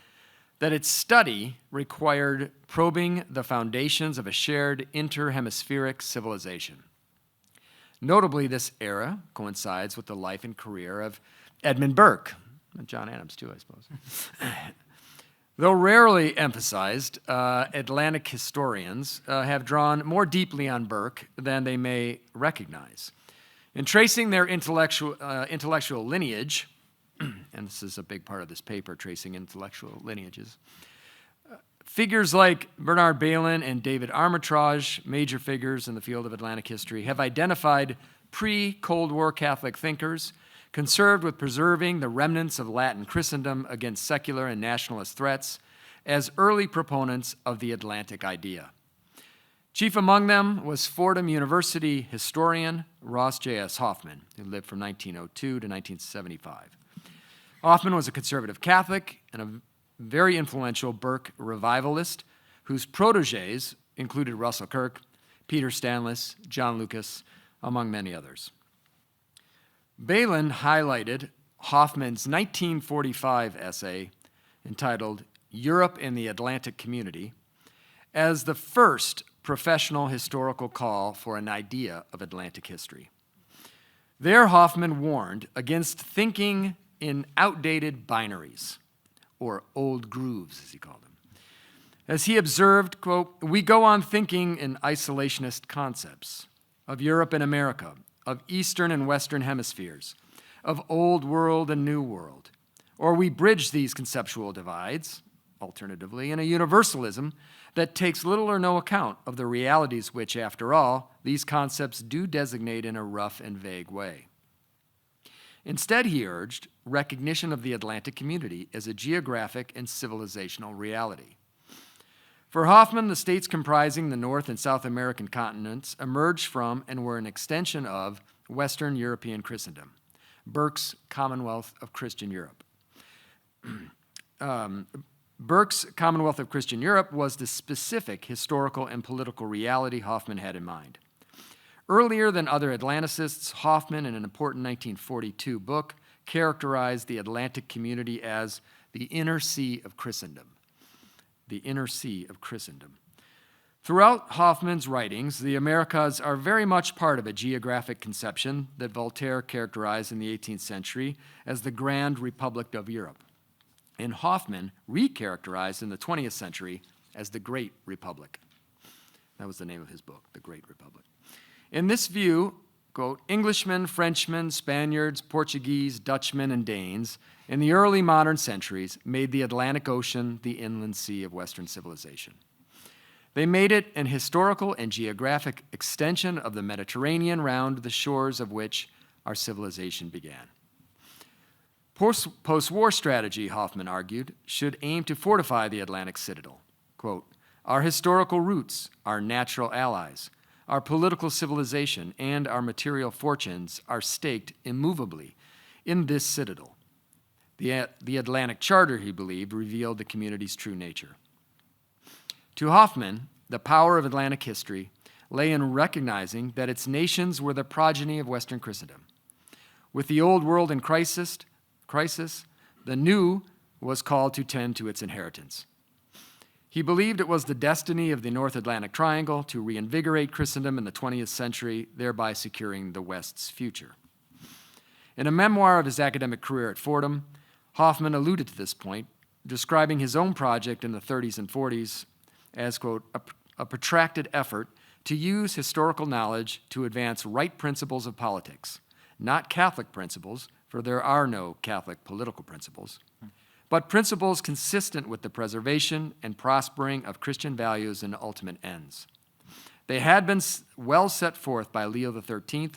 that its study required probing the foundations of a shared inter-hemispheric civilization. Notably, this era coincides with the life and career of Edmund Burke, and John Adams too, I suppose. Though rarely emphasized, Atlantic historians have drawn more deeply on Burke than they may recognize. In tracing their intellectual lineage, and this is a big part of this paper, tracing intellectual lineages, figures like Bernard Bailyn and David Armitage, major figures in the field of Atlantic history, have identified pre-Cold War Catholic thinkers concerned with preserving the remnants of Latin Christendom against secular and nationalist threats as early proponents of the Atlantic idea. Chief among them was Fordham University historian Ross J.S. Hoffman, who lived from 1902 to 1975. Hoffman was a conservative Catholic and a very influential Burke revivalist whose protégés included Russell Kirk, Peter Stanlis, John Lucas, among many others. Bailyn highlighted Hoffman's 1945 essay entitled Europe and the Atlantic Community as the first professional historical call for an idea of Atlantic history. There, Hoffman warned against thinking in outdated binaries, or old grooves, as he called them. As he observed, quote, "We go on thinking in isolationist concepts of Europe and America, of Eastern and Western hemispheres, of Old World and New World, or we bridge these conceptual divides, alternatively, in a universalism that takes little or no account of the realities which, after all, these concepts do designate in a rough and vague way." Instead, he urged recognition of the Atlantic community as a geographic and civilizational reality. For Hoffman, the states comprising the North and South American continents emerged from and were an extension of Western European Christendom, Burke's Commonwealth of Christian Europe. Burke's Commonwealth of Christian Europe was the specific historical and political reality Hoffman had in mind. Earlier than other Atlanticists, Hoffman, in an important 1942 book, characterized the Atlantic community as the inner sea of Christendom. The inner sea of Christendom. Throughout Hoffman's writings, the Americas are very much part of a geographic conception that Voltaire characterized in the 18th century as the Grand Republic of Europe, and Hoffman recharacterized in the 20th century as the Great Republic. That was the name of his book, The Great Republic. In this view, quote, Englishmen, Frenchmen, Spaniards, Portuguese, Dutchmen, and Danes in the early modern centuries made the Atlantic Ocean the inland sea of Western civilization. They made it an historical and geographic extension of the Mediterranean, round the shores of which our civilization began. Post-war strategy, Hoffman argued, should aim to fortify the Atlantic citadel. Quote, "Our historical roots, our natural allies, our political civilization, and our material fortunes are staked immovably in this citadel." The Atlantic Charter, he believed, revealed the community's true nature. To Hoffman, the power of Atlantic history lay in recognizing that its nations were the progeny of Western Christendom. With the old world in crisis, the new was called to tend to its inheritance. He believed it was the destiny of the North Atlantic Triangle to reinvigorate Christendom in the 20th century, thereby securing the West's future. In a memoir of his academic career at Fordham, Hoffman alluded to this point, describing his own project in the 30s and 40s as, quote, a protracted effort to use historical knowledge to advance right principles of politics, not Catholic principles, for there are no Catholic political principles, but principles consistent with the preservation and prospering of Christian values and ultimate ends. They had been well set forth by Leo XIII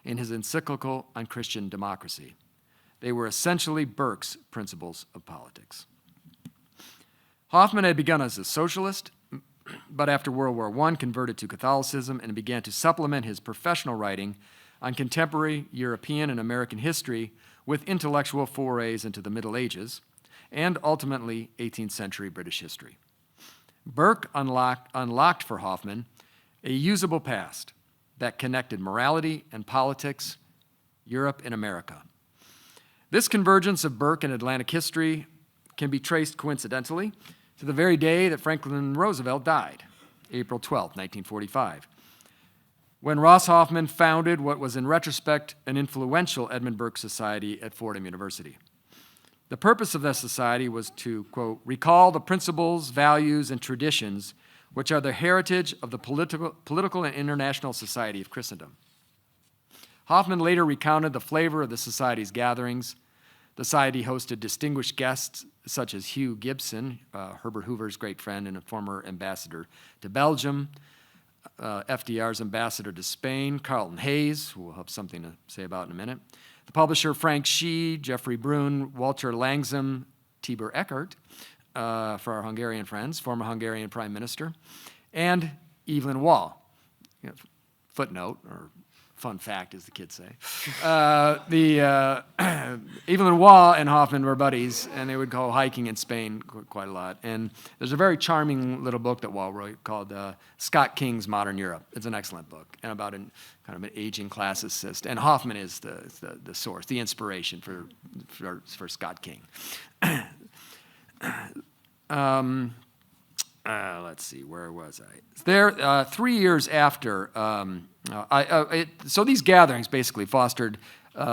in his encyclical on Christian democracy. They were essentially Burke's principles of politics. Hoffman had begun as a socialist, but after World War I converted to Catholicism and began to supplement his professional writing on contemporary European and American history with intellectual forays into the Middle Ages and ultimately 18th century British history. Burke unlocked for Hoffman a usable past that connected morality and politics, Europe and America. This convergence of Burke and Atlantic history can be traced coincidentally to the very day that Franklin Roosevelt died, April 12, 1945, when Ross Hoffman founded what was in retrospect an influential Edmund Burke Society at Fordham University. The purpose of this society was to, quote, recall the principles, values, and traditions which are the heritage of the political and international society of Christendom. Hoffman later recounted the flavor of the society's gatherings. The society hosted distinguished guests such as Hugh Gibson, Herbert Hoover's great friend and a former ambassador to Belgium, FDR's ambassador to Spain, Carlton Hayes, who we'll have something to say about in a minute, the publisher Frank Shee, Jeffrey Brun, Walter Langzam, Tibor Eckert, for our Hungarian friends, former Hungarian prime minister, and Evelyn Waugh. Footnote, or fun fact, as the kids say. Evelyn Waugh and Hoffman were buddies, and they would go hiking in Spain quite a lot. And there's a very charming little book that Waugh wrote called Scott King's Modern Europe. It's an excellent book, and about kind of an aging classicist. And Hoffman is the source, the inspiration for Scott King. Let's see, where was I? There, 3 years after, so these gatherings basically fostered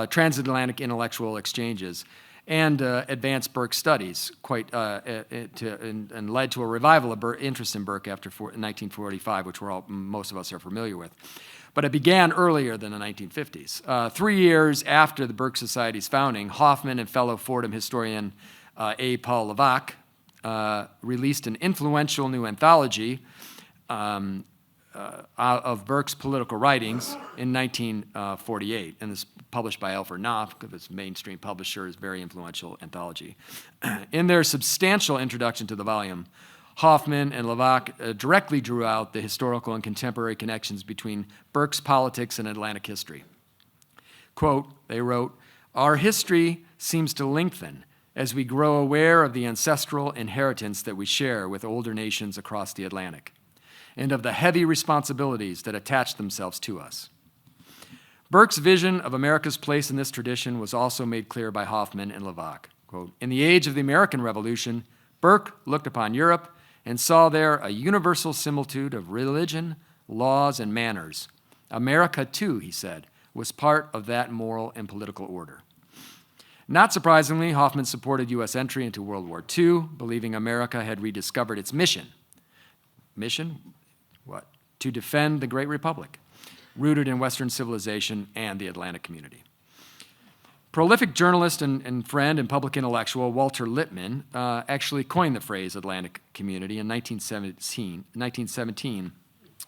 transatlantic intellectual exchanges and advanced Burke studies and led to a revival of interest in Burke after 1945, which most of us are familiar with. But it began earlier than the 1950s. 3 years after the Burke Society's founding, Hoffman and fellow Fordham historian A. Paul Levac released an influential new anthology of Burke's political writings in 1948, and this published by Alfred Knopf, its mainstream publisher, is a very influential anthology. In their substantial introduction to the volume, Hoffman and Levac directly drew out the historical and contemporary connections between Burke's politics and Atlantic history. Quote, they wrote, "Our history seems to lengthen as we grow aware of the ancestral inheritance that we share with older nations across the Atlantic, and of the heavy responsibilities that attach themselves to us." Burke's vision of America's place in this tradition was also made clear by Hoffman and Levac. Quote, "In the age of the American Revolution, Burke looked upon Europe and saw there a universal similitude of religion, laws, and manners. America, too," he said, "was part of that moral and political order." Not surprisingly, Hoffman supported U.S. entry into World War II, believing America had rediscovered its mission. Mission? What? To defend the Great Republic, rooted in Western civilization and the Atlantic community. Prolific journalist and friend and public intellectual Walter Lippmann actually coined the phrase Atlantic community in 1917,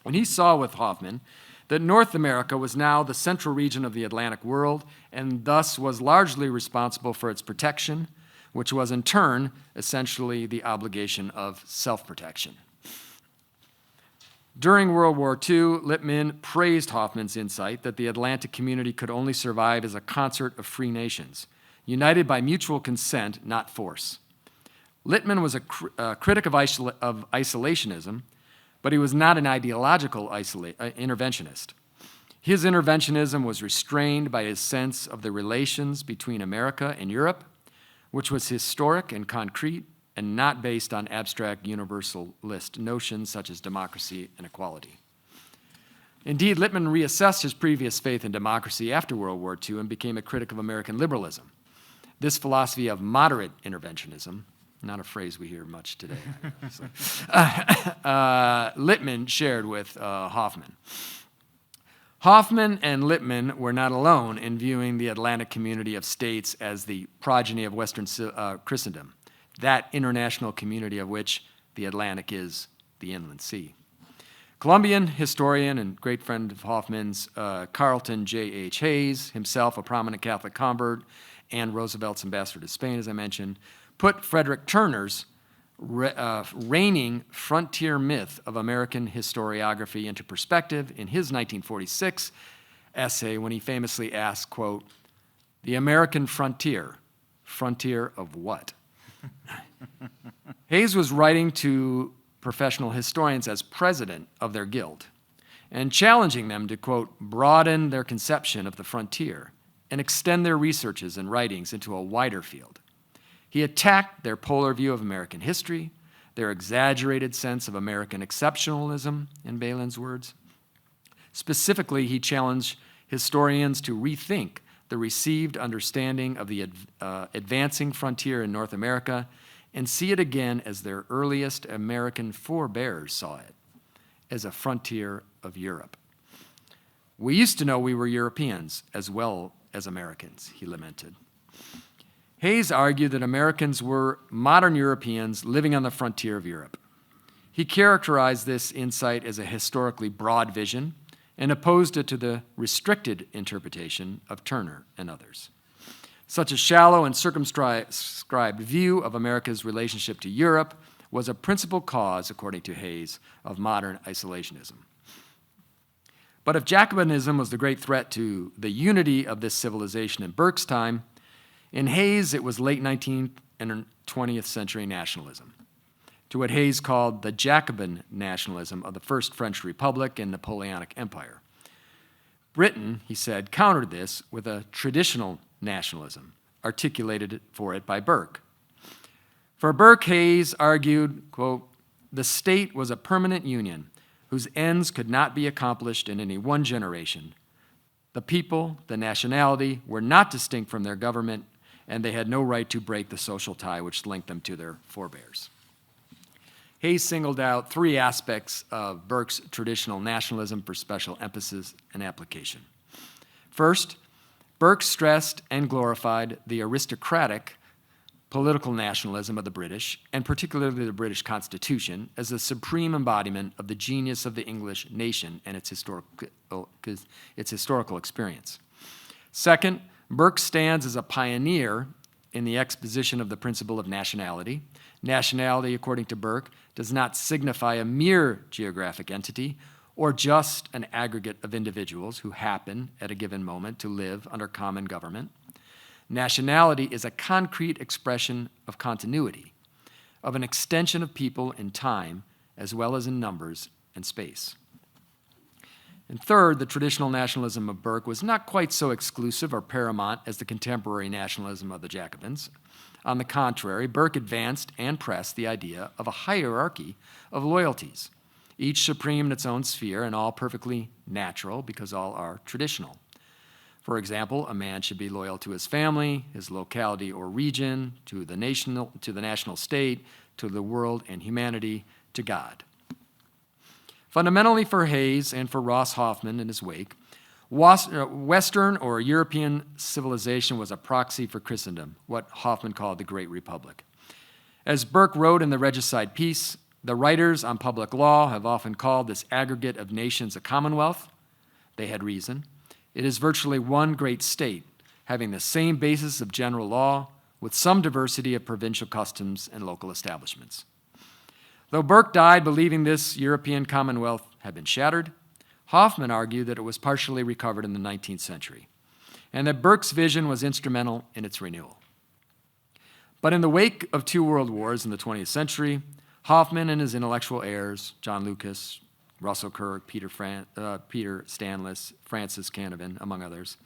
when he saw with Hoffman that North America was now the central region of the Atlantic world and thus was largely responsible for its protection, which was in turn essentially the obligation of self-protection. During World War II, Lippmann praised Hoffman's insight that the Atlantic community could only survive as a concert of free nations, united by mutual consent, not force. Lippmann was a critic of isolationism, but he was not an ideological interventionist. His interventionism was restrained by his sense of the relations between America and Europe, which was historic and concrete and not based on abstract universalist notions such as democracy and equality. Indeed, Lippmann reassessed his previous faith in democracy after World War II and became a critic of American liberalism. This philosophy of moderate interventionism, not a phrase we hear much today, Lippmann shared with Hoffman. Hoffman and Lippmann were not alone in viewing the Atlantic community of states as the progeny of Western Christendom, that international community of which the Atlantic is the inland sea. Columbian historian and great friend of Hoffman's, Carlton J.H. Hayes, himself a prominent Catholic convert and Roosevelt's ambassador to Spain, as I mentioned, put Frederick Turner's reigning frontier myth of American historiography into perspective in his 1946 essay when he famously asked, quote, "The American frontier of what?" Hayes was writing to professional historians as president of their guild and challenging them to, quote, broaden their conception of the frontier and extend their researches and writings into a wider field. He attacked their polar view of American history, their exaggerated sense of American exceptionalism, in Balin's words. Specifically, he challenged historians to rethink the received understanding of the advancing frontier in North America and see it again as their earliest American forebears saw it, as a frontier of Europe. "We used to know we were Europeans as well as Americans," he lamented. Hayes argued that Americans were modern Europeans living on the frontier of Europe. He characterized this insight as a historically broad vision and opposed it to the restricted interpretation of Turner and others. Such a shallow and circumscribed view of America's relationship to Europe was a principal cause, according to Hayes, of modern isolationism. But if Jacobinism was the great threat to the unity of this civilization in Burke's time, in Hayes it was late 19th and 20th century nationalism, to what Hayes called the Jacobin nationalism of the First French Republic and Napoleonic Empire. Britain, he said, countered this with a traditional nationalism, articulated for it by Burke. For Burke, Hayes argued, quote, "The state was a permanent union whose ends could not be accomplished in any one generation. The people, the nationality, were not distinct from their government, and they had no right to break the social tie which linked them to their forebears." Hayes singled out three aspects of Burke's traditional nationalism for special emphasis and application. First, Burke stressed and glorified the aristocratic political nationalism of the British, and particularly the British Constitution, as the supreme embodiment of the genius of the English nation and its historical experience. Second, Burke stands as a pioneer in the exposition of the principle of nationality. Nationality, according to Burke, does not signify a mere geographic entity or just an aggregate of individuals who happen at a given moment to live under common government. Nationality is a concrete expression of continuity, of an extension of people in time as well as in numbers and space. And third, the traditional nationalism of Burke was not quite so exclusive or paramount as the contemporary nationalism of the Jacobins. On the contrary, Burke advanced and pressed the idea of a hierarchy of loyalties, each supreme in its own sphere and all perfectly natural because all are traditional. For example, a man should be loyal to his family, his locality or region, to the national state, to the world and humanity, to God. Fundamentally for Hayes and for Ross Hoffman in his wake, Western or European civilization was a proxy for Christendom, what Hoffman called the Great Republic. As Burke wrote in the Regicide Peace, the writers on public law have often called this aggregate of nations a commonwealth. They had reason. It is virtually one great state, having the same basis of general law, with some diversity of provincial customs and local establishments. Though Burke died believing this European commonwealth had been shattered, Hoffman argued that it was partially recovered in the 19th century, and that Burke's vision was instrumental in its renewal. But in the wake of two world wars in the 20th century, Hoffman and his intellectual heirs, John Lucas, Russell Kirk, Peter Stanlis, Francis Canavan, among others,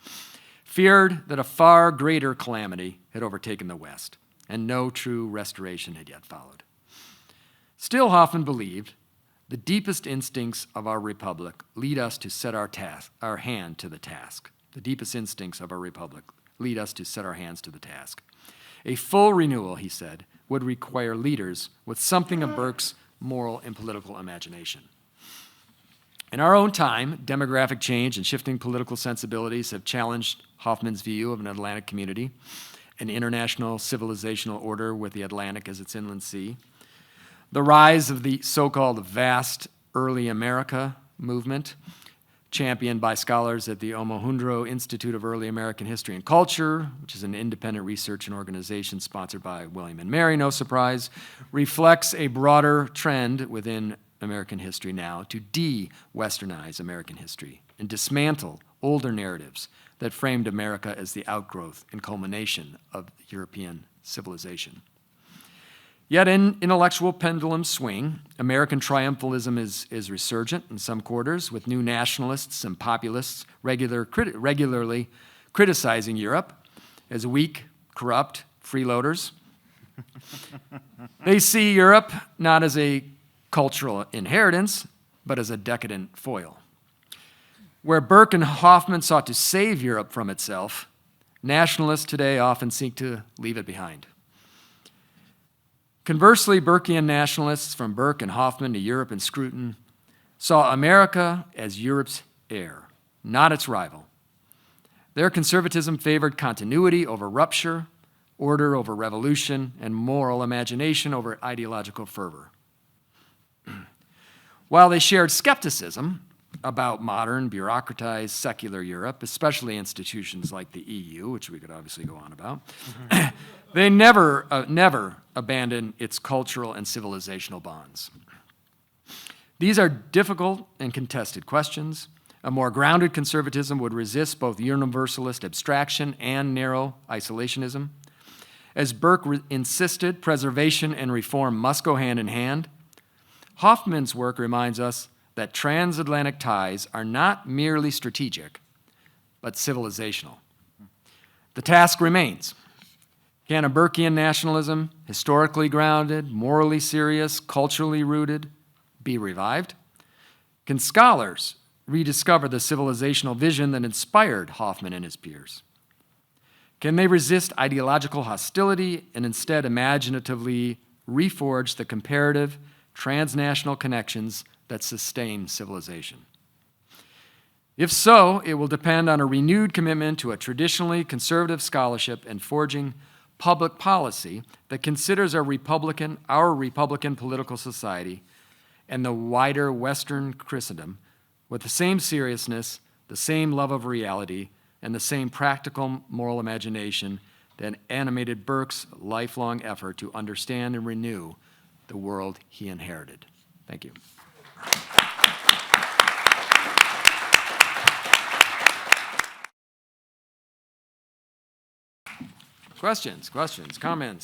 feared that a far greater calamity had overtaken the West, and no true restoration had yet followed. Still, Hoffman believed the deepest instincts of our republic lead us to set our hand to the task. The deepest instincts of our republic lead us to set our hands to the task. A full renewal, he said, would require leaders with something of Burke's moral and political imagination. In our own time, demographic change and shifting political sensibilities have challenged Hoffman's view of an Atlantic community, an international civilizational order with the Atlantic as its inland sea. The rise of the so-called vast early America movement championed by scholars at the Omohundro Institute of Early American History and Culture, which is an independent research and organization sponsored by William and Mary, no surprise, reflects a broader trend within American history now to de-Westernize American history and dismantle older narratives that framed America as the outgrowth and culmination of European civilization. Yet in intellectual pendulum swing, American triumphalism is resurgent in some quarters, with new nationalists and populists regularly criticizing Europe as weak, corrupt freeloaders. They see Europe not as a cultural inheritance, but as a decadent foil. Where Burke and Hoffman sought to save Europe from itself, nationalists today often seek to leave it behind. Conversely, Burkean nationalists, from Burke and Hoffman to Europe and Scruton, saw America as Europe's heir, not its rival. Their conservatism favored continuity over rupture, order over revolution, and moral imagination over ideological fervor. While they shared skepticism about modern, bureaucratized, secular Europe, especially institutions like the EU, which we could obviously go on about, they never abandoned its cultural and civilizational bonds. These are difficult and contested questions. A more grounded conservatism would resist both universalist abstraction and narrow isolationism. As Burke insisted, preservation and reform must go hand in hand. Hoffman's work reminds us that transatlantic ties are not merely strategic, but civilizational. The task remains. Can a Burkean nationalism, historically grounded, morally serious, culturally rooted, be revived? Can scholars rediscover the civilizational vision that inspired Hoffman and his peers? Can they resist ideological hostility and instead imaginatively reforge the comparative, transnational connections that sustain civilization? If so, it will depend on a renewed commitment to a traditionally conservative scholarship and forging public policy that considers our Republican political society and the wider Western Christendom with the same seriousness, the same love of reality, and the same practical moral imagination that animated Burke's lifelong effort to understand and renew the world he inherited. Thank you. Questions, comments?